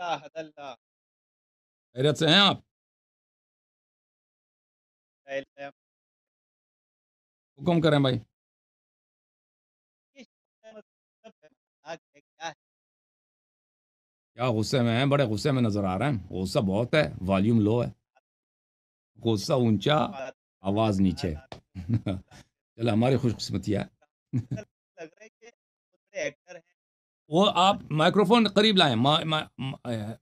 اللہ خیریت سے ہیں آپ؟ حکم کریں بھائی. کیا غصے میں ہیں؟ بڑے غصے میں نظر آ رہے ہیں. غصہ بہت ہے، والیوم لو ہے. غصہ اونچا، آواز نیچے. چلو ہماری خوش قسمتی ہے. لگ رہا ہے کہ ایکٹر ہیں. وہ آپ مائکروفون قریب لائیں.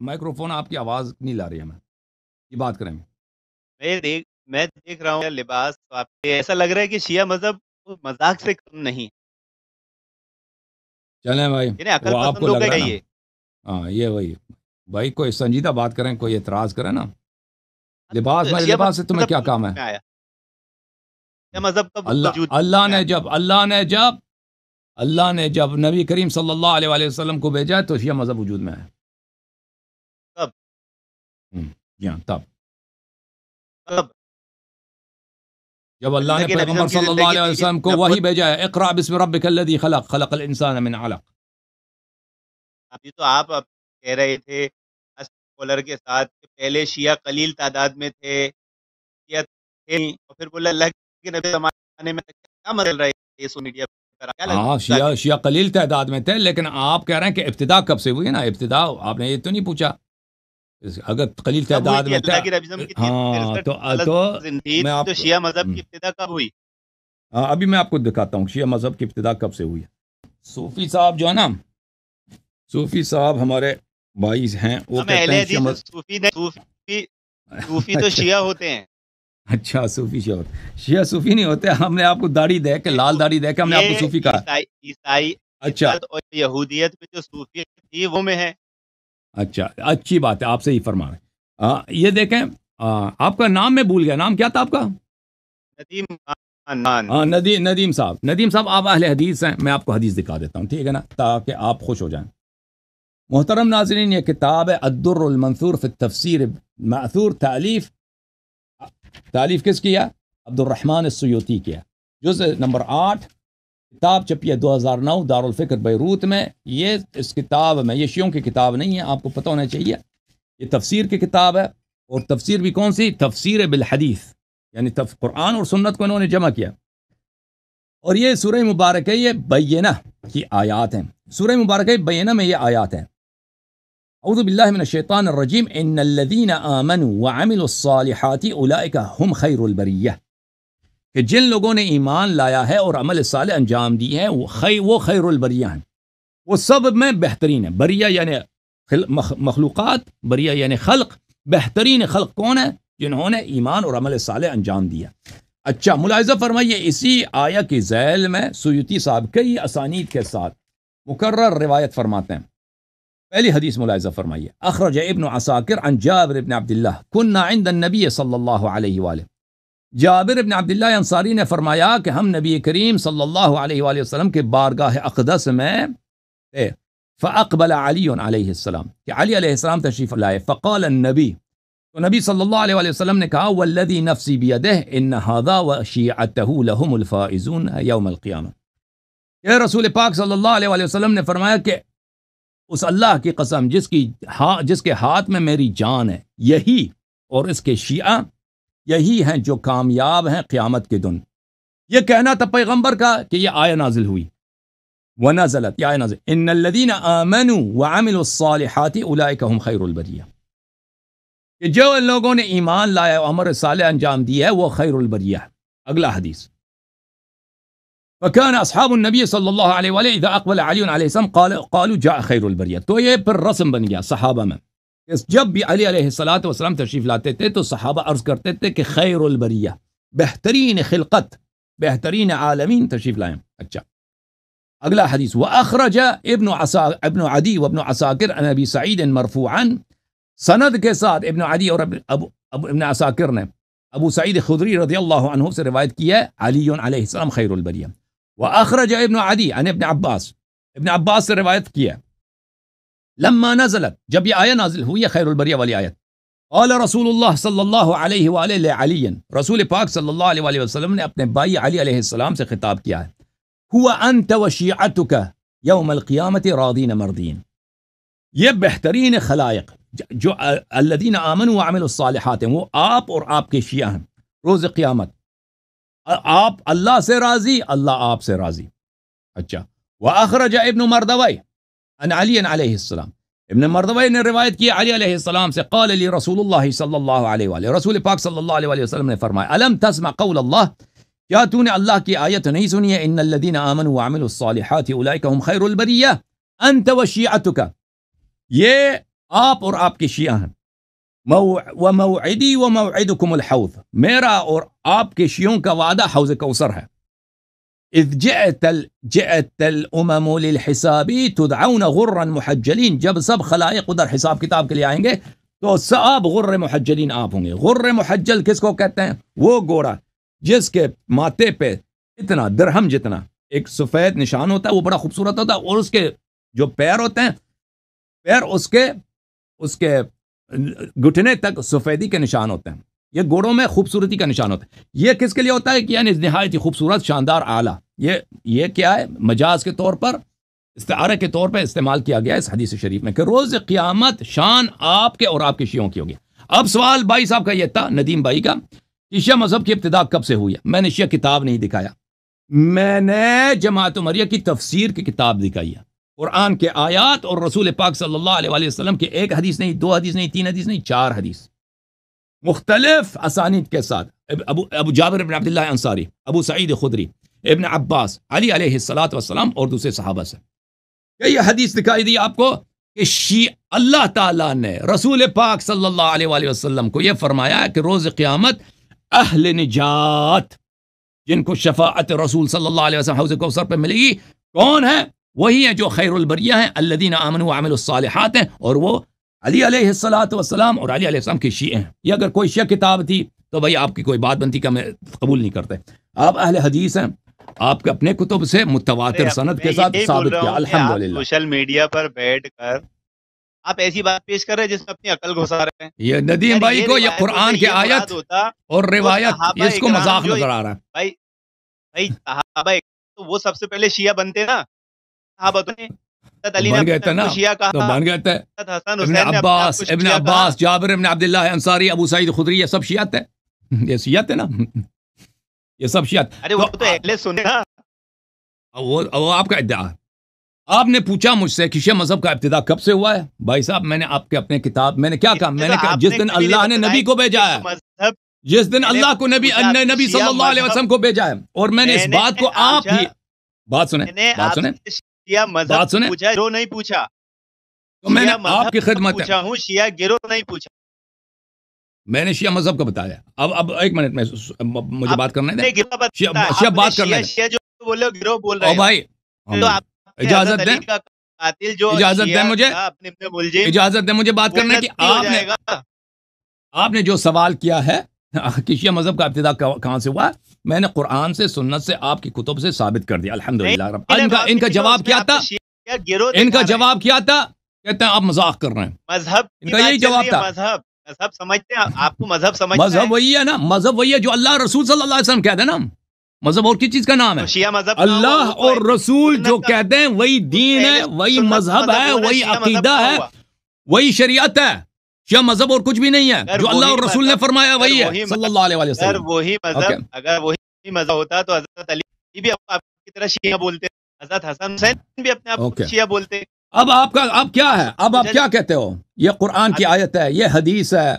مائکروفون آپ کی آواز نہیں لا رہی ہے. میں یہ بات کریں. میں دیکھ رہا ہوں لباس، آپ کو ایسا لگ رہا ہے کہ شیعہ مذہب مذاق سے کم نہیں. چلیں بھائی، یعنی عقل وہ آپ کو پسندوں لگ کا رہا ہے نا. یہ ہاں یہ وہی بھائی، کوئی سنجیدہ بات کریں، کوئی اعتراض کریں نا. لباس میرے شیعہ لباس سے تمہیں کیا مذہب کام ہے؟ میں آیا شیعہ مذہب کا وجود اللہ نے جب نبی کریم صلی اللہ علیہ وآلہ وسلم کو بھیجا تو شیعہ مذہب وجود میں ہے. کب؟ جی ہاں، تب کب؟ جب اللہ نے زندگی نبی پیغمبر کی صلی اللہ زندگی علیہ تھی، وسلم کو وحی بھیجا ہے. اقرأ بسم ربک الذی خلق، خلق الانسان من علق. ابھی تو آپ اب کہہ رہے تھے اسکالر کے ساتھ کہ پہلے شیعہ قلیل تعداد میں تھے، شیعہ تھے نہیں، اور پھر بولا اللہ کے نبی زمانے میں کیا مدل رہا ہے یہ سو میڈیا پر؟ کیا ہاں، لگتا ہے؟ شیعہ قلیل تعداد میں تھے، لیکن آپ کہہ رہے ہیں کہ ابتدا کب سے ہوئی نا. ابتدا آپ نے یہ تو نہیں پوچھا. اگر قلیل کب ہوئی تعداد تھی میں اللہ تھا. کی نبی کی ہاں 63 تو سالہ تو زندگی میں آپ تو شیعہ مذہب کی ابتدا کب ہوئی؟ ابھی میں آپ کو دکھاتا ہوں شیعہ مذہب کی ابتدا کب سے ہوئی. صوفی صاحب جو ہے نا، صوفی صاحب ہمارے بھائی ہیں، وہ ہم کہتے اہل ہیں شیعہ حدیث مذہب. صوفی تو شیعہ ہوتے ہیں. اچھا صوفی شیعہ صوفی نہیں ہوتے. ہم نے آپ کو داڑھی دے کے، لال داڑھی دے کے ہم نے آپ کو صوفی کہا. اچھا اور یہودیت میں جو صوفیت تھی وہ میں ہے. اچھا، اچھی بات ہے، آپ سے ہی فرما رہے. یہ دیکھیں، آپ کا نام میں بھول گیا. نام کیا تھا آپ کا؟ ندیم صاحب. ندیم صاحب آپ اہل حدیث ہیں. میں آپ کو حدیث دکھا دیتا ہوں، ٹھیک ہے نا، تاکہ آپ خوش ہو جائیں. محترم ناظرین، یہ کتاب ہے الدر المنثور فی التفسیر مأثور. تالیف کس کیا؟ عبد الرحمن السیوطی کیا. جزء نمبر 8، کتاب چھپی ہے 2009 دارالفکر بیروت میں. یہ اس کتاب میں، یہ شیعوں کی کتاب نہیں ہے، آپ کو پتہ ہونا چاہیے. یہ تفسیر کی کتاب ہے، اور تفسیر بھی کون سی؟ تفسیر بالحدیث، یعنی قرآن اور سنت کو انہوں نے جمع کیا. اور یہ سورہ مبارکہ، یہ بینہ کی آیات ہیں. سورہ مبارکہ بینہ میں یہ آیات ہیں: اعوذ باللہ من الشیطان الرجیم، ان الذین آمنوا وعملوا الصالحات اولئک هم خیر البریہ. کہ جن لوگوں نے ایمان لایا ہے اور عمل صالح انجام دی ہے، وہ خیر البریہ ہیں، وہ سب میں بہترین ہے. بریہ یعنی مخلوقات، بریہ یعنی خلق. بہترین خلق کون ہے؟ جنہوں نے ایمان اور عمل صالح انجام دیا. اچھا، ملاحظہ فرمائیے، اسی آیہ کی ذیل میں سیوطی صاحب کئی اسانید کے ساتھ مکرر روایت فرماتے ہیں. پہلی حدیث ملاحظہ فرمائیے: اخرج ابن عساکر عن جابر ابن عبداللہ كنا عند النبی صلی اللہ علیہ وآلہ. جابر ابن عبداللہ انصاری نے فرمایا کہ ہم نبی کریم صلی اللہ علیہ وآلہ وسلم کے بارگاہ اقدس میں تھے. فاقبل علی علیہ السلام، کہ علی علیہ السلام تشریف لائے. فقال النبی، تو نبی صلی اللہ علیہ وآلہ وسلم نے کہا: والذی نفسی بیدہ ان ھذا وشیعتہ لهم الفائزون یوم القیامہ. کہ رسول پاک صلی اللہ علیہ وآلہ وسلم نے فرمایا کہ اس اللہ کی قسم جس کے ہاتھ میں میری جان ہے، یہی اور اس کے شیعہ یہی ہیں جو کامیاب ہیں قیامت کے دن. یہ کہنا تھا پیغمبر کا کہ یہ آیہ نازل ہوئی. ونزلت، یہ آیہ نازل: ان الذین آمنوا وعملوا الصالحات اولئک هم خیر البریہ. کہ جو لوگوں نے ایمان لایا اور عمل صالح انجام دیا ہے وہ خیر البریہ. اگلا حدیث: فكان اصحاب النبی صلی اللہ علیہ وآلہ اذا اقبل علی علیہ السلام قالوا جاء خیر البریہ. تو یہ پھر رسم بن گیا صحابہ میں، جب بھی علی علیہ السلام تشریف لاتے تھے تو صحابہ عرض کرتے تھے کہ خیر البریہ، بہترین خلقت، بہترین عالمین تشریف لائیں. اچھا، اگلا حدیث: واخرج ابن عدی وابن عساکر عن ابی سعید مرفوعا. سند کے ساتھ ابن عدی اور ابن عساکر نے ابو سعید خدری رضی اللہ عنہ سے روایت کی ہے علی علیہ السلام خیر البریہ. واخرج ابن عدی عن ابن عباس سے روایت کی ہے لما نزلت، جب یہ آیہ نازل ہوئی ہے خیر البریہ والی آیت. قال رسول اللہ صلی اللہ علیہ وآلہ لعلی، رسول پاک صلی اللہ علیہ وآلہ وسلم نے اپنے بھائی علی علیہ السلام سے خطاب کیا ہے: هو انت وشیعتک یوم القیامت راضین مردین. یہ بہترین خلائق جو الذین آمنوا وعملوا الصالحات ہیں، وہ آپ اور آپ کے شیعہ ہیں روز قیامت. آپ اللہ سے راضی، اللہ آپ سے راضی. اچھا، وَأَخْرَجَ ابن مردوی عن علی علیہ السلام، ابن مردوی نے روایت کی علی علیہ السلام سے، قال لی رسول اللہ صلی اللہ علیہ وآلہ، رسول پاک صلی اللہ علیہ وسلم نے فرمایا، الم تسمع قول اللہ، کیا تو نے اللہ کی آیت نہیں سنی ہے، ان الذین آمنوا وعملوا الصالحات اولئک هم خیر البریہ انت وشیعتک، یہ آپ اور آپ کے شیعہ ہیں. وموعدی وموعدکم الحوض، میرا اور آپ کے شیعوں کا وعدہ حوض کوثر ہے. اذ جئت الامم للحساب تدعون غرا محجلین، جب سب خلائق ادھر حساب کتاب کے لیے آئیں گے تو سب غر محجلین آپ ہوں گے. غر محجل کس کو کہتے ہیں؟ وہ گھوڑا جس کے ماتھے پہ اتنا درہم جتنا ایک سفید نشان ہوتا ہے، وہ بڑا خوبصورت ہوتا ہے، اور اس کے جو پیر ہوتے ہیں، پیر اس کے گھٹنے تک سفیدی کے نشان ہوتے ہیں. یہ گھوڑوں میں خوبصورتی کا نشان ہوتا ہے. یہ کس کے لیے ہوتا ہے کہ یعنی نہایت ہی خوبصورت، شاندار، اعلیٰ. یہ کیا ہے؟ مجاز کے طور پر، استعارے کے طور پر استعمال کیا گیا اس حدیث شریف میں کہ روز قیامت شان آپ کے اور آپ کے شیعوں کی ہوگی. اب سوال بھائی صاحب کا یہ تھا، ندیم بھائی کا، کہ شیعہ مذہب کی ابتدا کب سے ہوئی ہے؟ میں نے شیعہ کتاب نہیں دکھایا، میں نے جماعت عمریہ کی تفسیر کی کتاب دکھائی ہے. قرآن کے آیات اور رسول پاک صلی اللہ علیہ وآلہ وسلم کے ایک حدیث نہیں، دو حدیث نہیں، تین حدیث نہیں، 4 حدیث مختلف اسانید کے ساتھ، ابو جابر بن عبداللہ انصاری، ابو سعید خدری، ابن عباس، علی علیہ الصلوۃ والسلام اور دوسرے صحابہ سے. کیا یہ حدیث دکھائی دی آپ کو کہ اللہ تعالیٰ نے رسول پاک صلی اللہ علیہ وآلہ وسلم کو یہ فرمایا کہ روز قیامت اہل نجات، جن کو شفاعت رسول صلی اللہ علیہ وسلم حوض کوثر پہ ملے گی، کون ہے؟ وہی ہیں جو خیر البریہ ہیں، الذین آمنوا وعملوا الصالحات ہیں، اور وہ علی علیہ الصلوۃ والسلام اور علی علیہ السلام کے شیعہ ہیں. یہ اگر کوئی شیعہ کتاب تھی تو بھائی آپ کی کوئی بات بنتی کہ ہمیں قبول نہیں کرتے. آپ اہل حدیث ہیں، آپ کے اپنے کتب سے متواتر سند کے ساتھ ثابت کیا. الحمدللہ سوشل میڈیا پر بیٹھ کر آپ ایسی بات پیش کر رہے ہیں جس میں اپنی عقل گھسا رہے ہیں. یہ ندیم بھائی کو یہ قرآن کے آیت اور روایت اس کو مذاق نظر آ رہا ہے. بھائی صحابہ تو وہ سب سے پہلے شیعہ بنتے نا، صحابہ بن گئے تھے نا، تو بن گئے تھے. ابن عباس، جابر ابن عبداللہ انصاری، ابو سعید خدری، یہ سب شیعہ تھے. یہ شیعہ تھے نا، یہ سب شیعہ. ارے وہ تو اہل سنت نا، وہ آپ کا ادعا. آپ نے پوچھا مجھ سے کہ شیعہ مذہب کا ابتدا کب سے ہوا ہے؟ بھائی صاحب میں نے آپ کے اپنے کتاب میں نے کیا کہا؟ میں نے کہا جس دن اللہ نے نبی کو بھیجا ہے، جس دن اللہ کو نبی صلی اللہ علیہ وسلم کو بھیجا ہے، اور میں نے اس بات کو آپ ہی بات سنیں بات سنیں گروہ نہیں پوچھا، تو میں نے آپ کی خدمت پوچھا ہوں، شیعہ گروہ نہیں پوچھا. میں نے شیعہ مذہب کا بتایا. اب ایک منٹ میں مجھے بات کرنے دیں. شیعہ بات کرنے دیں. جو بولے گروہ بول رہے ہیں بھائی اجازت دیں، اجازت دیں مجھے، اجازت دیں مجھے بات کرنے کی. آپ نے جو سوال کیا ہے کہ شیعہ مذہب کا ابتدا کہاں سے ہوا، میں نے قرآن سے، سنت سے، آپ کی کتب سے ثابت کر دیا. الحمدللہ. ان کا جواب کیا تھا؟ ان کا جواب کیا تھا؟ کہتے ہیں آپ مذاق کر رہے ہیں. مذہب ان کا یہی جواب تھا. مذہب سمجھتے ہیں آپ کو؟ مذہب سمجھتے ہیں؟ مذہب وہی ہے نا، مذہب وہی ہے جو اللہ رسول صلی اللہ علیہ وسلم کہتے ہیں نا. مذہب اور کس چیز کا نام ہے؟ شیعہ مذہب. اللہ اور رسول جو کہتے ہیں وہی دین ہے، وہی مذہب ہے، وہی عقیدہ ہے، وہی شریعت ہے. شیعہ مذہب اور کچھ بھی نہیں ہے. جو اللہ اور رسول نے فرمایا وہی ہے صلی اللہ علیہ وسلم. اگر وہی مذہب، اگر وہی مذہب ہوتا تو حضرت علی بھی آپ کی طرح شیعہ بولتے، حضرت حسن حسین بھی اپنے آپ کو شیعہ بولتے. اب آپ کیا ہے؟ اب آپ کیا کہتے ہو؟ یہ قرآن کی آیت ہے، یہ حدیث ہے.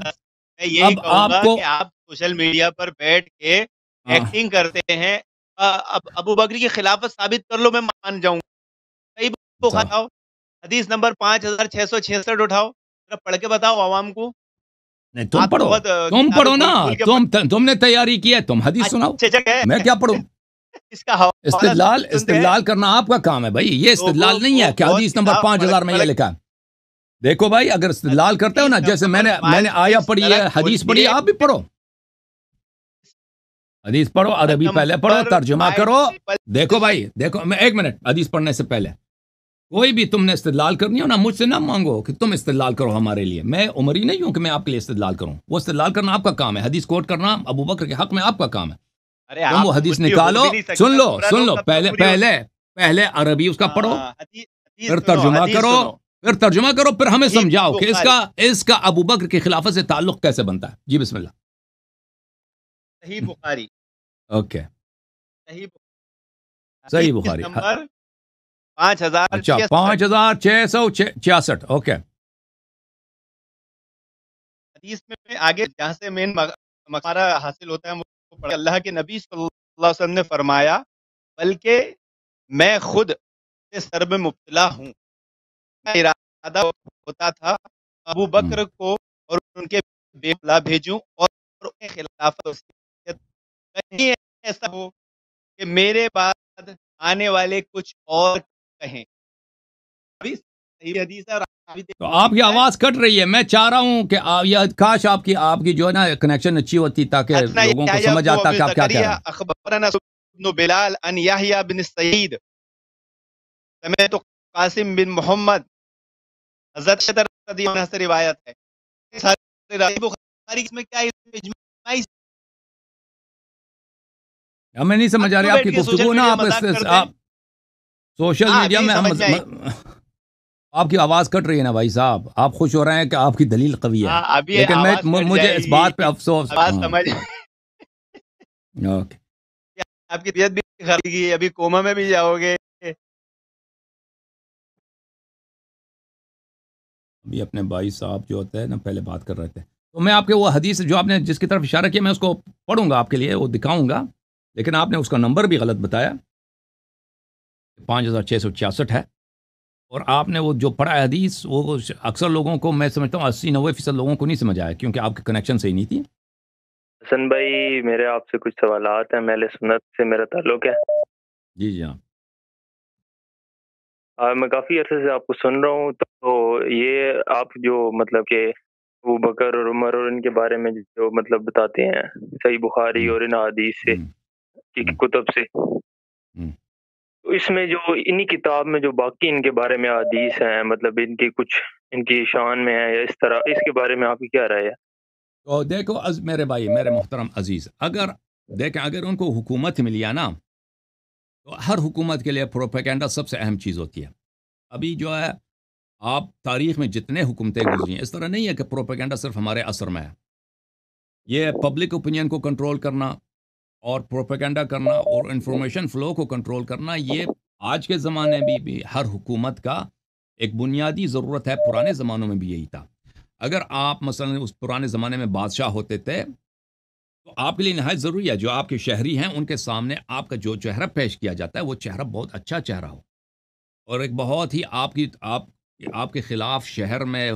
میں یہی کہوں گا کہ آپ سوشل میڈیا پر بیٹھ کے ایکٹنگ کرتے ہیں. اب ابو بکر کی خلافت ثابت کر لو، میں مان جاؤں گا. صحیح بخاری حدیث نمبر 5666 اٹھاؤ، پڑھ کے بتاؤ عوام کو. نہیں تم پڑھو نا، تم نے تیاری کی ہے، تم حدیث سناؤ، میں کیا پڑھوں؟ استدلال کرنا آپ کا کام ہے بھائی. یہ استدلال نہیں ہے کہ حدیث نمبر 5000 میں یہ لکھا ہے. دیکھو بھائی اگر استدلال کرتے ہو نا، جیسے میں نے آیا پڑھی ہے، حدیث پڑھی ہے، آپ بھی پڑھو. حدیث پڑھو، عربی پہلے پڑھو، ترجمہ کرو. دیکھو بھائی، دیکھو میں ایک منٹ، حدیث پڑھنے سے پہلے کوئی بھی تم نے استدلال کرنی ہو نا، مجھ سے نہ مانگو کہ تم استدلال کرو ہمارے لیے. میں عمری نہیں ہوں کہ میں آپ کے لیے استدلال کروں. وہ استدلال کرنا آپ کا کام ہے، حدیث کوٹ کرنا ابو بکر کے حق میں آپ کا کام ہے. تم وہ حدیث نکالو، سن لو پہلے عربی اس کا پڑھو، پھر ترجمہ کرو، پھر ترجمہ کرو، پھر ہمیں صحیح سمجھاؤ کہ بخاری اس کا ابو بکر کی خلافت سے تعلق کیسے بنتا ہے. جی بسم اللہ. صحیح بخاری اوکے. صحیح صحیح حدیث بخاری. نمبر اچھا 5666. 5666. اوکے. حدیث میں آگے جہاں سے مین مقارہ حاصل ہوتا ہے وہ پڑھ اللہ کے نبی صلی اللہ علیہ وسلم نے فرمایا بلکہ میں خود اس سر میں مبتلا ہوں. میں ارادہ ہوتا تھا ابو بکر کو اور ان کے بیٹا بھیجوں اور ان کے خلافت وصیت کہیں ایسا ہو کہ میرے بعد آنے والے کچھ اور کہیں. ابھی صحیح حدیث ہے اور تو آپ کی آواز کٹ رہی ہے. میں چاہ رہا ہوں کہ کاش آپ کی جو ہے نا کنیکشن اچھی ہوتی تاکہ لوگوں کو سمجھ آتا کہ آپ کیا کہہ رہے ہیں. اخبرنا ابن بلال ان یحییٰ بن سعید سمعت قاسم بن محمد. حضرت رضی اللہ عنہ سے روایت ہے. بخاری میں کیا اجماعی ہمیں نہیں سمجھ آ رہی آپ کی گفتگو نا. آپ سوشل میڈیا میں آپ کی آواز کٹ رہی ہے نا بھائی صاحب. آپ خوش ہو رہے ہیں کہ آپ کی دلیل قوی ہے, لیکن مجھے اس بات پہ افسوس. اوکے. آپ کی طبیعت بھی خراب کی, ابھی کوما میں بھی جاؤ گے. ابھی اپنے بھائی صاحب جو ہوتے ہیں نا پہلے بات کر رہے تھے, تو میں آپ کے وہ حدیث جو آپ نے جس کی طرف اشارہ کیا میں اس کو پڑھوں گا آپ کے لیے, وہ دکھاؤں گا, لیکن آپ نے اس کا نمبر بھی غلط بتایا. 5666 ہے. اور آپ نے وہ جو پڑھا ہے حدیث وہ اکثر لوگوں کو میں سمجھتا ہوں 80-90% لوگوں کو نہیں سمجھ آیا کیونکہ آپ کے کنیکشن صحیح نہیں تھی. حسن بھائی میرے آپ سے کچھ سوالات ہیں. اہل سنت سے میرا تعلق ہے. جی جی ہاں. میں کافی عرصے سے آپ کو سن رہا ہوں, تو یہ آپ جو مطلب کہ ابو بکر اور عمر اور ان کے بارے میں جو مطلب بتاتے ہیں صحیح بخاری اور ان حدیث سے کی کتب سے, تو اس میں جو انہی کتاب میں جو باقی ان کے بارے میں حدیث ہیں مطلب ان کی کچھ ان کی شان میں ہے یا اس طرح, اس کے بارے میں آپ کی کیا رائے ہے؟ تو دیکھو میرے بھائی, میرے محترم عزیز, اگر ان کو حکومت ملی ہے نا, تو ہر حکومت کے لیے پروپیگنڈا سب سے اہم چیز ہوتی ہے. ابھی جو ہے آپ تاریخ میں جتنے حکومتیں گزری ہیں, اس طرح نہیں ہے کہ پروپیگنڈا صرف ہمارے عصر میں ہے. یہ پبلک اوپینین کو کنٹرول کرنا اور پروپیگنڈا کرنا اور انفارمیشن فلو کو کنٹرول کرنا, یہ آج کے زمانے میں بھی ہر حکومت کا ایک بنیادی ضرورت ہے. پرانے زمانوں میں بھی یہی تھا. اگر آپ مثلا اس پرانے زمانے میں بادشاہ ہوتے تھے تو آپ کے لیے نہایت ضروری ہے جو آپ کے شہری ہیں ان کے سامنے آپ کا جو چہرہ پیش کیا جاتا ہے وہ چہرہ بہت اچھا چہرہ ہو, اور ایک بہت ہی آپ کے خلاف شہر میں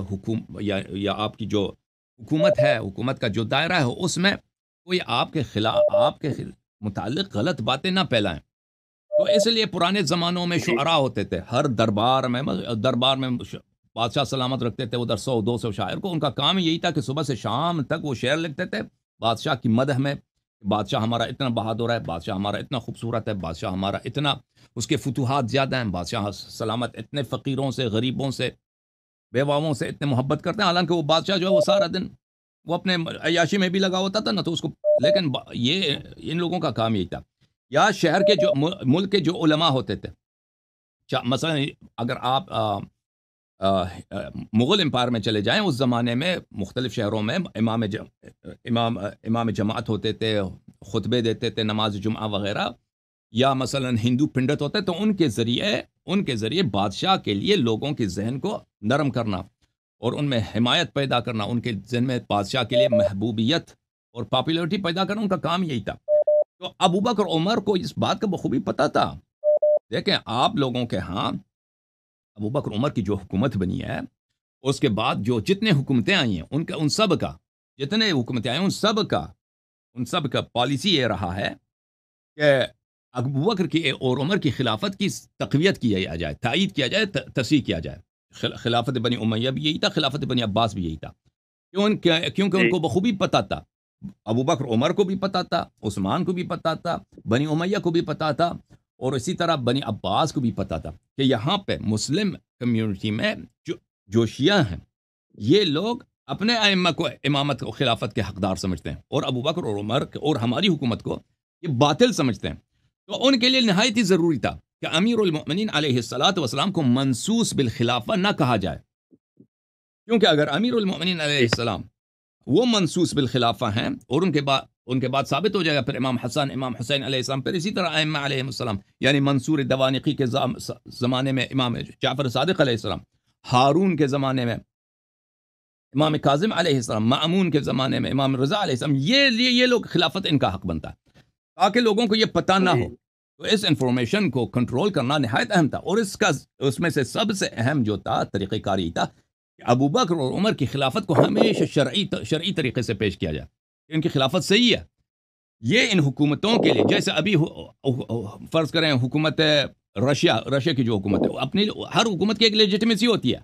یا آپ کی جو حکومت ہے, حکومت کا جو دائرہ ہے, اس میں کوئی آپ کے خلاف آپ کے متعلق غلط باتیں نہ پھیلائیں. تو اس لیے پرانے زمانوں میں شعراء ہوتے تھے. ہر دربار میں بادشاہ سلامت رکھتے تھے ادھر 100-200 شاعر کو. ان کا کام یہی تھا کہ صبح سے شام تک وہ شعر لکھتے تھے بادشاہ کی مدح میں. بادشاہ ہمارا اتنا بہادر ہے, بادشاہ ہمارا اتنا خوبصورت ہے, بادشاہ ہمارا اتنا اس کے فتوحات زیادہ ہیں, بادشاہ سلامت اتنے فقیروں سے, غریبوں سے, بیواؤں سے اتنے محبت کرتے ہیں. حالانکہ وہ بادشاہ جو ہے وہ سارا دن وہ اپنے عیاشی میں بھی لگا ہوتا تھا نا, تو اس کو, لیکن یہ ان لوگوں کا کام یہی تھا. یا شہر کے جو ملک کے جو علماء ہوتے تھے, مثلا اگر آپ مغل امپائر میں چلے جائیں, اس زمانے میں مختلف شہروں میں امام جماعت ہوتے تھے, خطبے دیتے تھے, نماز جمعہ وغیرہ, یا مثلا ہندو پنڈت ہوتے, تو ان کے ذریعے بادشاہ کے لیے لوگوں کے ذہن کو نرم کرنا اور ان میں حمایت پیدا کرنا, ان کے ذہن میں بادشاہ کے لیے محبوبیت اور پاپولیرٹی پیدا کرنا, ان کا کام یہی تھا. تو ابو بکر عمر کو اس بات کا بخوبی پتہ تھا. دیکھیں آپ لوگوں کے ہاں ابو بکر عمر کی جو حکومت بنی ہے, اس کے بعد جو جتنے حکومتیں آئی ہیں ان سب کا جتنے حکومتیں آئی ہیں ان سب کا پالیسی یہ رہا ہے کہ ابو بکر کی اور عمر کی خلافت کی تقویت کیا جائے, تائید کیا جائے, تصحیح کیا جائے. خلافت بنی امیہ بھی یہی تھا, خلافت بنی عباس بھی یہی تھا. کیونکہ ان کو بخوبی پتہ تھا, ابو بکر عمر کو بھی پتہ تھا, عثمان کو بھی پتہ تھا, بنی امیہ کو بھی پتہ تھا, اور اسی طرح بنی عباس کو بھی پتہ تھا کہ یہاں پہ مسلم کمیونٹی میں جو شیعہ ہیں یہ لوگ اپنے ائمہ کو امامت و خلافت کے حقدار سمجھتے ہیں, اور ابو بکر اور عمر اور ہماری حکومت کو یہ باطل سمجھتے ہیں. تو ان کے لیے نہایت ہی ضروری تھا کہ امیر المؤمنین علیہ الصلاۃ والسلام کو منصوص بالخلافہ نہ کہا جائے، کیونکہ اگر امیر المؤمنین علیہ السلام وہ منصوص بالخلافہ ہیں اور ان کے بعد ثابت ہو جائے گا پھر امام حسن امام حسین علیہ السلام، پھر اسی طرح ائمہ علیہ السلام، یعنی منصور دوانقی کے زمانے میں امام جعفر صادق علیہ السلام، ہارون کے زمانے میں امام کاظم علیہ السلام، مأمون کے زمانے میں امام رضا علیہ السلام، یہ لوگ خلافت ان کا حق بنتا ہے تاکہ لوگوں کو یہ پتہ نہ ہو۔ تو اس انفارمیشن کو کنٹرول کرنا نہایت اہم تھا، اور اس میں سے سب سے اہم جو تھا طریقہ کاری تھا کہ ابو بکر اور عمر کی خلافت کو ہمیشہ شرعی طریقے سے پیش کیا جائے، ان کی خلافت صحیح ہے۔ یہ ان حکومتوں کے لیے، جیسے ابھی فرض کریں حکومت رشیا کی جو حکومت ہے، اپنی ہر حکومت کی ایک لیجیٹمیسی ہوتی ہے،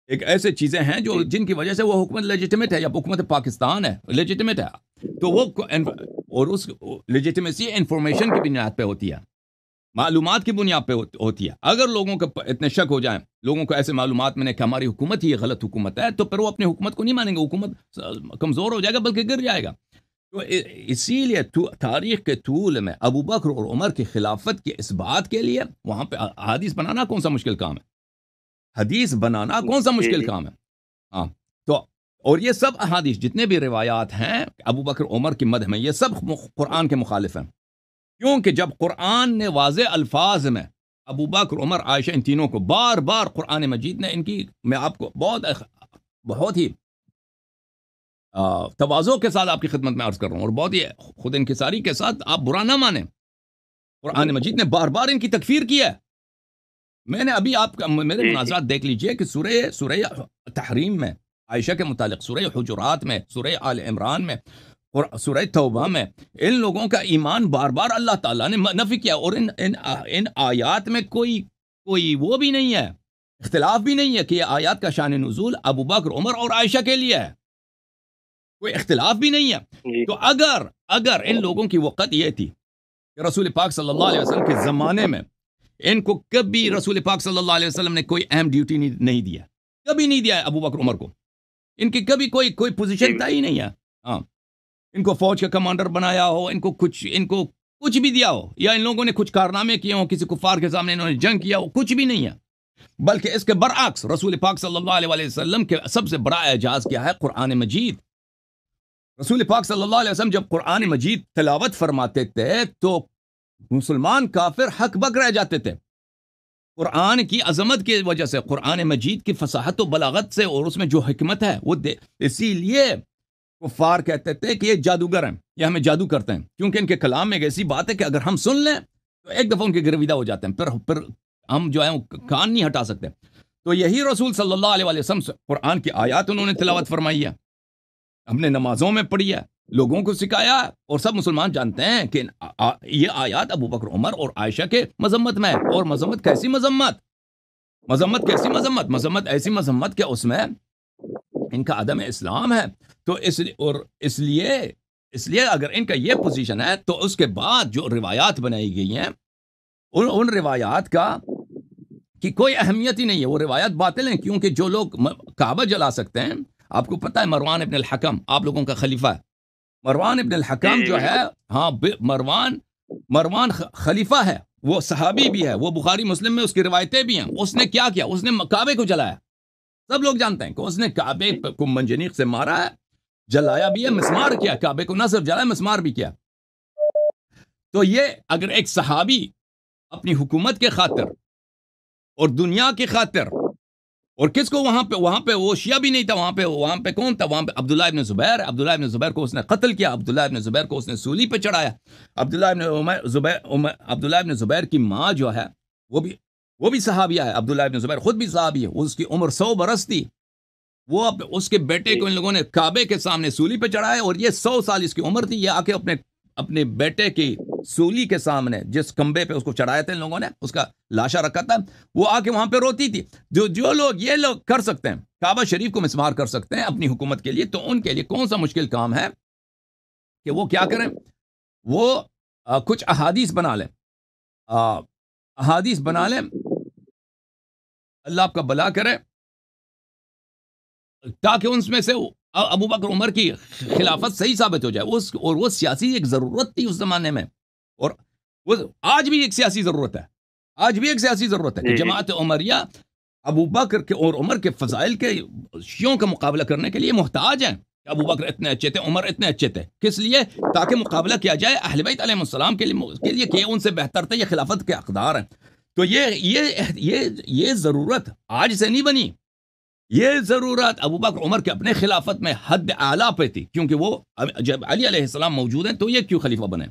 ایک ایسے چیزیں ہیں جو جن کی وجہ سے وہ حکومت لیجیٹمیٹ ہے، یا حکومت پاکستان ہے لیجیٹمیٹ ہے، تو وہ اور اس لیجیٹمیسی انفارمیشن کی بنیاد پہ ہوتی ہے، معلومات کی بنیاد پہ ہوتی ہے۔ اگر لوگوں کو اتنے شک ہو جائیں، لوگوں کو ایسے معلومات میں نے کہ ہماری حکومت ہی یہ غلط حکومت ہے، تو پھر وہ اپنی حکومت کو نہیں مانیں گے، حکومت کمزور ہو جائے گا بلکہ گر جائے گا۔ تو اسی لیے تاریخ کے طول میں ابو بکر اور عمر کی خلافت کے اس بات کے لیے وہاں پہ حدیث بنانا کون سا مشکل کام ہے، حدیث بنانا کون سا مشکل کام ہے۔ ہاں، تو اور یہ سب احادیث جتنے بھی روایات ہیں ابو بکر عمر کی مدح میں، یہ سب قرآن کے مخالف ہیں، کیونکہ جب قرآن نے واضح الفاظ میں ابو بکر عمر عائشہ ان تینوں کو بار بار قرآن مجید نے ان کی، میں آپ کو بہت ہی تواضع کے ساتھ آپ کی خدمت میں عرض کر رہا ہوں، اور بہت ہی خود انکساری کے ساتھ آپ برا نہ مانیں، قرآن مجید نے بار بار ان کی تکفیر کی ہے۔ میں نے ابھی آپ کا میرے مناظرات دیکھ لیجئے کہ سورہ تحریم میں عائشہ کے متعلق، سورہ حجرات میں، سورہ آل عمران میں اور سورہ توبہ میں ان لوگوں کا ایمان بار بار اللہ تعالیٰ نے نفی کیا، اور ان آیات میں کوئی وہ بھی نہیں ہے، اختلاف بھی نہیں ہے کہ یہ آیات کا شان نزول ابو بکر عمر اور عائشہ کے لیے ہے، کوئی اختلاف بھی نہیں ہے۔ تو اگر ان لوگوں کی وقت یہ تھی کہ رسول پاک صلی اللہ علیہ وسلم کے زمانے میں ان کو کبھی رسول پاک صلی اللہ علیہ وسلم نے کوئی اہم ڈیوٹی نہیں دیا، کبھی نہیں دیا ہے ابو بکر عمر کو، ان کی کبھی کوئی پوزیشن تھا ہی نہیں ہے، ہاں، ان کو فوج کا کمانڈر بنایا ہو، ان کو کچھ بھی دیا ہو، یا ان لوگوں نے کچھ کارنامے کیے ہوں، کسی کفار کے سامنے انہوں نے جنگ کیا ہو، کچھ بھی نہیں ہے، بلکہ اس کے برعکس رسول پاک صلی اللہ علیہ وسلم کے سب سے بڑا اعجاز کیا ہے قرآن مجید۔ رسول پاک صلی اللہ علیہ وسلم جب قرآن مجید تلاوت فرماتے تھے تو مسلمان کافر حق بک رہ جاتے تھے، قرآن کی عظمت کی وجہ سے، قرآن مجید کی فصاحت و بلاغت سے، اور اس میں جو حکمت ہے وہ اسی لیے کفار کہتے تھے کہ یہ جادوگر ہیں، یہ ہمیں جادو کرتے ہیں، کیونکہ ان کے کلام میں ایک ایسی بات ہے کہ اگر ہم سن لیں تو ایک دفعہ ان کے گرویدہ ہو جاتے ہیں، پھر ہم جو ہے کان نہیں ہٹا سکتے۔ تو یہی رسول صلی اللہ علیہ وسلم سے قرآن کی آیات انہوں نے تلاوت فرمائی ہے، ہم نے نمازوں میں پڑھی ہے، لوگوں کو سکھایا، اور سب مسلمان جانتے ہیں کہ یہ آیات ابو بکر عمر اور عائشہ کے مذمت میں ہے، اور مذمت کیسی مذمت ایسی مذمت کہ اس میں ان کا عدم اسلام ہے۔ تو اس لیے اگر ان کا یہ پوزیشن ہے تو اس کے بعد جو روایات بنائی گئی ہیں ان روایات کی کوئی اہمیت ہی نہیں ہے، وہ روایات باطل ہیں، کیونکہ جو لوگ کعبہ جلا سکتے ہیں، آپ کو پتہ ہے مروان ابن الحکم آپ لوگوں کا خلیفہ ہے، مروان ابن الحکم جو ہے، ہاں، مروان خلیفہ ہے، وہ صحابی بھی ہے، وہ بخاری مسلم میں اس کی روایتیں بھی ہیں۔ اس نے کیا کیا؟ اس نے کعبے کو جلایا، سب لوگ جانتے ہیں کہ اس نے کعبے کو منجنیق سے مارا ہے، جلایا بھی ہے، مسمار کیا، کعبے کو نہ صرف جلایا مسمار بھی کیا۔ تو یہ اگر ایک صحابی اپنی حکومت کے خاطر اور دنیا کی خاطر، اور کس کو وہاں پہ وہ شیعہ بھی نہیں تھا، وہاں پہ کون تھا؟ وہاں پہ عبداللہ ابن زبیر کو اس نے قتل کیا، عبداللہ ابن زبیر کو اس نے سولی پہ چڑھایا۔ عبداللہ ابن زبیر کی ماں جو ہے وہ بھی صحابیہ ہے، عبداللہ ابن زبیر خود بھی صحابی ہے، اس کی عمر 100 برس تھی، وہ اس کے بیٹے کو ان لوگوں نے کعبے کے سامنے سولی پہ چڑھایا، اور یہ 100 سال اس کی عمر تھی، یہ آ کے اپنے بیٹے کی سولی کے سامنے جس کمبے پہ اس کو چڑھایا تھا ان لوگوں نے، اس کا لاشا رکھا تھا، وہ آ کے وہاں پہ روتی تھی۔ جو لوگ یہ لوگ کر سکتے ہیں، کعبہ شریف کو مسمار کر سکتے ہیں اپنی حکومت کے لیے، تو ان کے لیے کون سا مشکل کام ہے کہ وہ کیا کریں؟ وہ کچھ احادیث بنا لیں، اللہ آپ کا بلا کرے، تاکہ ان میں سے ابو بکر عمر کی خلافت صحیح ثابت ہو جائے، اور وہ سیاسی ایک ضرورت تھی اس زمانے میں، اور وہ آج بھی ایک سیاسی ضرورت ہے، آج بھی ایک سیاسی ضرورت ہے کہ جماعت عمریہ ابو بکر کے اور عمر کے فضائل کے شیعوں کا مقابلہ کرنے کے لیے محتاج ہیں. ابو بکر اتنے اچھے تھے، عمر اتنے اچھے تھے، کس لیے؟ تاکہ مقابلہ کیا جائے اہل بیت علیہ السلام کے لیے کہ ان سے بہتر تھے، یہ خلافت کے حقدار ہیں. تو یہ ضرورت آج سے نہیں بنی، یہ ضرورت ابو بکر عمر کے اپنے خلافت میں حد اعلیٰ پہ تھی، کیونکہ وہ جب علی علیہ السلام موجود ہیں تو یہ کیوں خلیفہ بنے.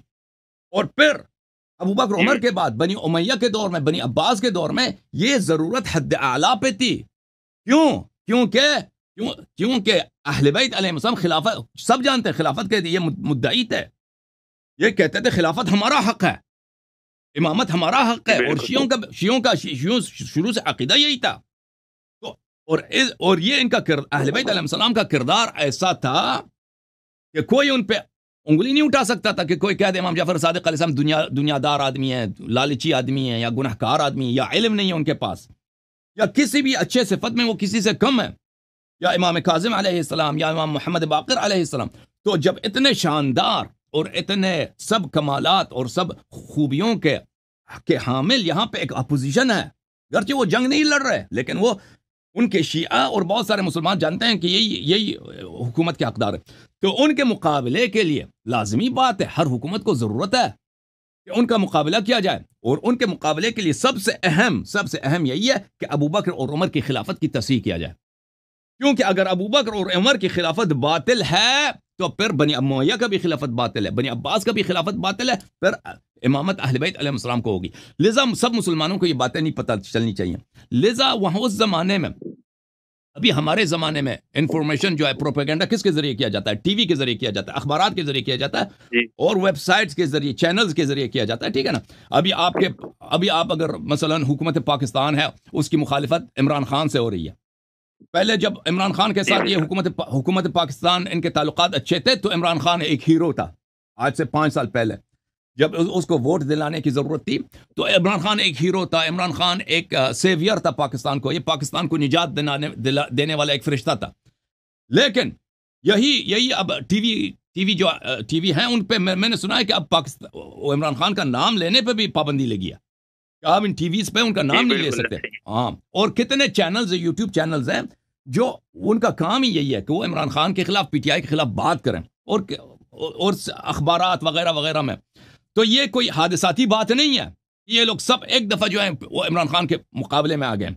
اور پھر ابو بکر عمر کے بعد بنی امیہ کے دور میں، بنی عباس کے دور میں یہ ضرورت حد اعلیٰ پہ تھی. کیوں؟ کیونکہ اہل بیت علیہ السلام خلافت، سب جانتے ہیں خلافت کے یہ مدعی تھے، یہ کہتے تھے خلافت ہمارا حق ہے، امامت ہمارا حق ہے. اور شیعوں کا شروع سے عقیدہ یہی تھا. اور یہ ان کا اہل بیت علیہ السلام کا کردار ایسا تھا کہ کوئی ان پہ انگلی نہیں اٹھا سکتا تھا کہ کوئی کہہ دے امام جعفر صادق علیہ السلام دنیا دار آدمی ہے، لالچی آدمی ہے، یا گناہ کار آدمی ہے، یا علم نہیں ہے ان کے پاس، یا کسی بھی اچھے صفت میں وہ کسی سے کم ہے، یا امام کاظم علیہ السلام، یا امام محمد باقر علیہ السلام. تو جب اتنے شاندار اور اتنے سب کمالات اور سب خوبیوں کے حامل یہاں پہ ایک اپوزیشن ہے، گرچہ وہ جنگ نہیں لڑ رہے، لیکن وہ ان کے شیعہ اور بہت سارے مسلمان جانتے ہیں کہ یہی حکومت کے حقدار ہے. تو ان کے مقابلے کے لیے لازمی بات ہے، ہر حکومت کو ضرورت ہے کہ ان کا مقابلہ کیا جائے. اور ان کے مقابلے کے لیے سب سے اہم یہی ہے کہ ابو بکر اور عمر کی خلافت کی تصحیح کیا جائے. کیونکہ اگر ابو بکر اور عمر کی خلافت باطل ہے تو پھر بنی امیہ کا بھی خلافت باطل ہے، بنی عباس کا بھی خلافت باطل ہے، پھر امامت اہل بیت علیہ السلام کو ہوگی. لذا سب مسلمانوں کو یہ باتیں نہیں پتہ چلنی چاہیے. لذا وہاں اس زمانے میں، ابھی ہمارے زمانے میں انفارمیشن جو ہے پروپیگنڈا کس کے ذریعے کیا جاتا ہے؟ ٹی وی کے ذریعے کیا جاتا ہے، اخبارات کے ذریعے کیا جاتا ہے، اور ویب سائٹس کے ذریعے، چینلز کے ذریعے کیا جاتا ہے. ٹھیک ہے نا؟ ابھی آپ اگر مثلا حکومت پاکستان ہے، اس کی مخالفت عمران خان سے ہو رہی ہے. پہلے جب عمران خان کے ساتھ یہ حکومت پاکستان ان کے تعلقات اچھے تھے تو عمران خان ایک ہیرو تھا. آج سے 5 سال پہلے جب اس کو ووٹ دلانے کی ضرورت تھی تو عمران خان ایک ہیرو تھا، عمران خان ایک سیویئر تھا پاکستان کو، یہ پاکستان کو نجات دینے والا ایک فرشتہ تھا. لیکن یہی اب ٹی وی ہیں، ان پہ میں نے سنا ہے کہ اب عمران خان کا نام لینے پہ بھی پابندی لگی ہے کہ آپ ان ٹی ویز پہ ان کا نام نہیں لے سکتے. ہاں، اور کتنے چینلز، یوٹیوب چینلز ہیں جو ان کا کام ہی یہی ہے کہ وہ عمران خان کے خلاف، پی ٹی آئی کے خلاف بات کریں، اور اخبارات وغیرہ وغیرہ میں. تو یہ کوئی حادثاتی بات نہیں ہے، یہ لوگ سب ایک دفعہ جو ہے وہ عمران خان کے مقابلے میں آ گئے.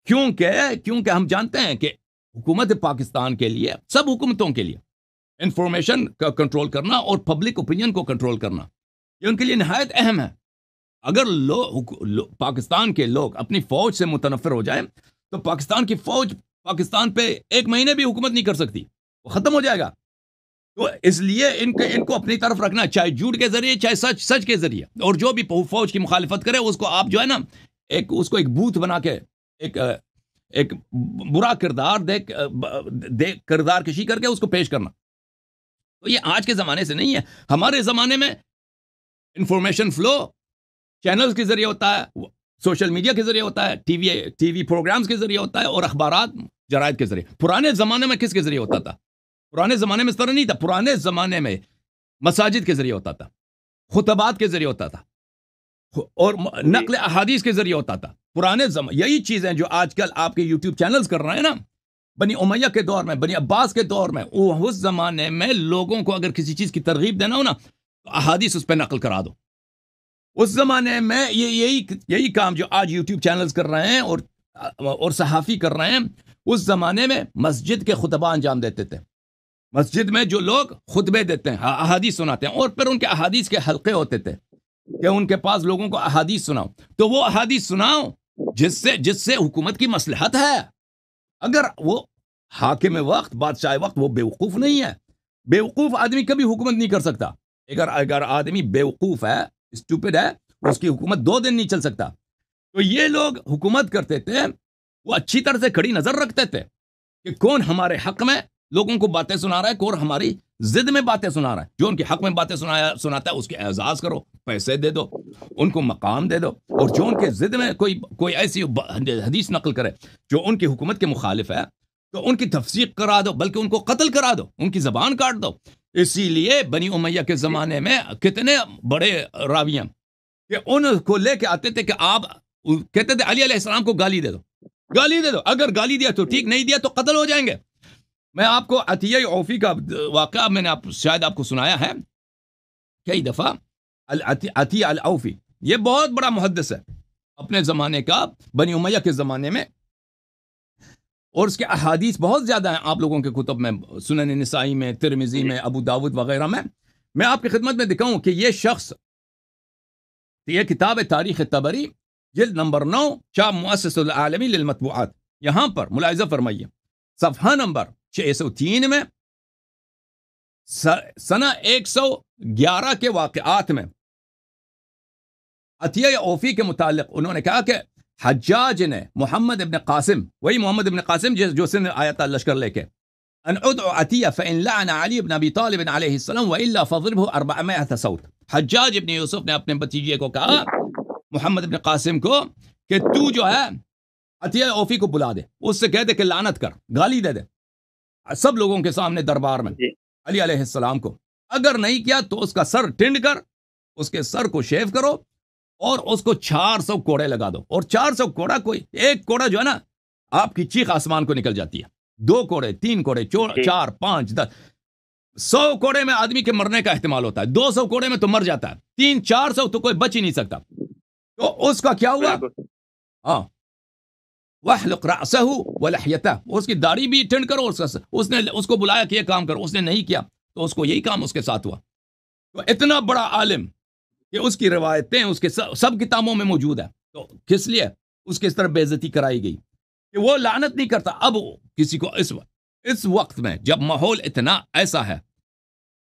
کیونکہ ہم جانتے ہیں کہ حکومت پاکستان کے لیے، سب حکومتوں کے لیے انفارمیشن کا کنٹرول کرنا اور پبلک اوپینین کو کنٹرول کرنا یہ ان کے لیے نہایت اہم ہے. اگر پاکستان کے لوگ اپنی فوج سے متنفر ہو جائیں تو پاکستان کی فوج پاکستان پہ 1 مہینے بھی حکومت نہیں کر سکتی، وہ ختم ہو جائے گا. تو اس لیے ان کو اپنی طرف رکھنا، چاہے جھوٹ کے ذریعے چاہے سچ کے ذریعے. اور جو بھی فوج کی مخالفت کرے اس کو آپ جو ہے نا اس کو ایک بوت بنا کے ایک برا کردار کشی کر کے اس کو پیش کرنا. تو یہ آج کے زمانے سے نہیں ہے. ہمارے زمانے میں انفارمیشن فلو چینلز کے ذریعے ہوتا ہے، سوشل میڈیا کے ذریعے ہوتا ہے، ٹی وی پروگرامز کے ذریعے ہوتا ہے، اور اخبارات جرائد کے ذریعے. پرانے زمانے میں کس کے ذریعے ہوتا تھا؟ پرانے زمانے میں اس طرح نہیں تھا. پرانے زمانے میں مساجد کے ذریعے ہوتا تھا، خطبات کے ذریعے ہوتا تھا، اور نقل احادیث کے ذریعے ہوتا تھا. پرانے یہی چیزیں جو آج کل آپ کے یوٹیوب چینلز کر رہے ہیں نا، بنی امیہ کے دور میں، بنی عباس کے دور میں، اس زمانے میں لوگوں کو اگر کسی چیز کی ترغیب دینا ہو نا تو احادیث اس پہ نقل کرا دو. اس زمانے میں یہی کام جو آج یوٹیوب چینلز کر رہے ہیں اور صحافی کر رہے ہیں، اس زمانے میں مسجد کے خطبہ انجام دیتے تھے. مسجد میں جو لوگ خطبے دیتے ہیں، احادیث سناتے ہیں، اور پھر ان کے احادیث کے حلقے ہوتے تھے کہ ان کے پاس لوگوں کو احادیث سناؤ. تو وہ احادیث سناؤ جس سے حکومت کی مصلحت ہے. اگر وہ حاکم وقت، بادشاہ وقت، وہ بیوقوف نہیں ہے. بیوقوف آدمی کبھی حکومت نہیں کر سکتا. اگر آدمی بیوقوف ہے، اسٹوپڈ ہے، اس کی حکومت 2 دن نہیں چل سکتا. تو یہ لوگ حکومت کرتے تھے، وہ اچھی طرح سے کھڑی نظر رکھتے تھے کہ کون ہمارے حق میں لوگوں کو باتیں سنا رہا ہے، کون ہماری ضد میں باتیں سنا رہا ہے. جو ان کے حق میں باتیں سناتا ہے اس کے اعزاز کرو، پیسے دے دو، ان کو مقام دے دو. اور جو ان کے ضد میں کوئی ایسی حدیث نقل کرے جو ان کی حکومت کے مخالف ہے تو ان کی تفسیق کرا دو، بلکہ ان کو قتل کرا دو، ان کی زبان کاٹ دو. اسی لیے بنی امیہ کے زمانے میں کتنے بڑے راویاں، کہ ان کو لے کے آتے تھے کہ آپ کہتے تھے علی علیہ السلام کو گالی دے دو، گالی دے دو، اگر گالی دیا تو ٹھیک، نہیں دیا تو قتل ہو جائیں گے۔ میں آپ کو عطیہ عوفی کا واقعہ میں نے شاید آپ کو سنایا ہے کئی دفعہ۔ عطیہ العوفی یہ بہت بڑا محدث ہے اپنے زمانے کا، بنی امیہ کے زمانے میں، اور اس کے احادیث بہت زیادہ ہیں آپ لوگوں کے کتب میں، سنن نسائی میں، ترمذی میں، ابو داود وغیرہ میں۔ میں آپ کی خدمت میں دکھاؤں کہ یہ شخص، یہ کتاب ہے تاریخ طبری، جلد نمبر 9، چاپ مؤسس العالمی للمطبوعات، یہاں پر ملاحظہ فرمائیے صفحہ نمبر 603 میں سنہ 111 کے واقعات میں عطیہ عوفی کے متعلق انہوں نے کہا کہ حجاج نے محمد ابن قاسم، وہی محمد ابن قاسم جو سن آیا تھا لشکر لے کے، ان ادعو عطیہ فإن لعن علی بن ابی طالب علیہ السلام وإلا فضربه 400 صوت۔ حجاج ابن یوسف نے اپنے بھتیجے کو کہا، محمد ابن قاسم کو، کہ تو جو ہے عطیہ عوفی کو بلا دے، اس سے کہہ دے کہ لعنت کر، گالی دے دے سب لوگوں کے سامنے دربار میں علی علیہ السلام کو، اگر نہیں کیا تو اس کا سر ٹنڈ کر، اس کے سر کو شیو کرو اور اس کو 400 کوڑے لگا دو، اور 400 کوڑا، کوئی ایک کوڑا جو ہے نا آپ کی چیخ آسمان کو نکل جاتی ہے، 2 کوڑے، 3 کوڑے، 4، 5، 10، 100 کوڑے میں آدمی کے مرنے کا احتمال ہوتا ہے، 200 کوڑے میں تو مر جاتا ہے، 300-400 تو کوئی بچ ہی نہیں سکتا۔ تو اس کا کیا ہوا؟ ہاں، وَاحْلُقْ رَأْسَهُ وَلَحْيَتَهُ، اس کی داڑھی بھی ٹنڈ کرو، اس نے اس کو بلایا کہ یہ کام کرو، اس نے نہیں کیا تو اس کو یہی کام اس کے ساتھ ہوا۔ تو اتنا بڑا عالم کہ اس کی روایتیں اس کے سب کتابوں میں موجود ہیں، تو کس لیے اس کی اس طرح بے عزتی کرائی گئی کہ وہ لعنت نہیں کرتا۔ اب کسی کو اس وقت میں جب ماحول اتنا ایسا ہے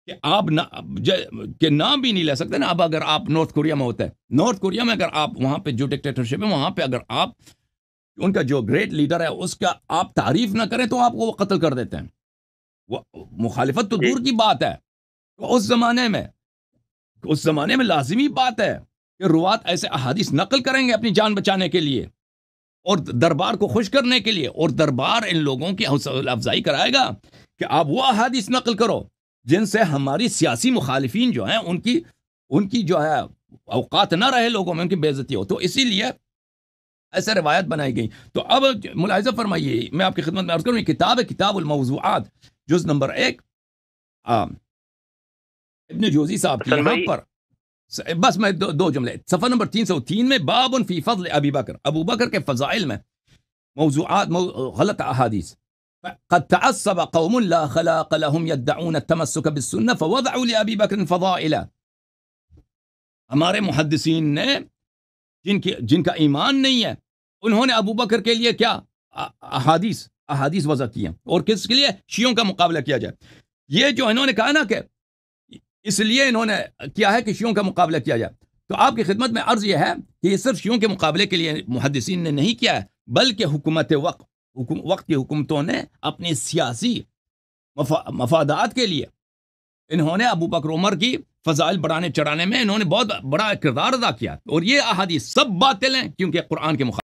کہ آپ کہ نام بھی نہیں لے سکتے نا، اب اگر آپ نارتھ کوریا میں ہوتے ہیں، نارتھ کوریا میں اگر آپ وہاں پہ جو ڈکٹیٹرشپ ہے وہاں پہ اگر آپ ان کا جو گریٹ لیڈر ہے اس کا آپ تعریف نہ کریں تو آپ کو وہ قتل کر دیتے ہیں، وہ مخالفت تو دور کی بات ہے۔ تو اس زمانے میں لازمی بات ہے کہ روات ایسے احادیث نقل کریں گے اپنی جان بچانے کے لیے اور دربار کو خوش کرنے کے لیے، اور دربار ان لوگوں کی حوصلہ افزائی کرائے گا کہ آپ وہ احادیث نقل کرو جن سے ہماری سیاسی مخالفین جو ہیں ان کی جو ہے اوقات نہ رہے لوگوں میں، ان کی بے عزتی ہو۔ تو اسی لیے ایسے روایت بنائی گئی۔ تو اب ملاحظہ فرمائیے، میں آپ کی خدمت میں عرض کروں، یہ کتاب ہے کتاب الموضوعات، جز نمبر 1، ابن جوزی صاحب کی، یہاں پر بس میں دو جملے، صفحہ نمبر 303 میں، باب فی فضل ابی بکر، ابو بکر کے فضائل میں موضوعات، غلط احادیث۔ قد تعصب قوم لا خلاق لهم يدعون التمسك بالسنة فوضعوا لأبی بکر فضائلا۔ ہمارے محدثین نے جن کا ایمان نہیں ہے، انہوں نے ابو بکر کے لیے کیا احادیث وضع کی ہیں، اور کس کے لیے؟ شیعوں کا مقابلہ کیا جائے۔ یہ جو انہوں نے کہا نا کہ اس لیے انہوں نے کیا ہے کہ شیعوں کا مقابلہ کیا جائے، تو آپ کی خدمت میں عرض یہ ہے کہ یہ صرف شیعوں کے مقابلے کے لیے محدثین نے نہیں کیا ہے، بلکہ حکومت وقت کی حکومتوں نے اپنی سیاسی مفادات کے لیے انہوں نے ابو بکر عمر کی فضائل بڑھانے چڑھانے میں انہوں نے بہت بڑا کردار ادا کیا، اور یہ احادیث سب باطل ہیں کیونکہ قرآن کے مخالف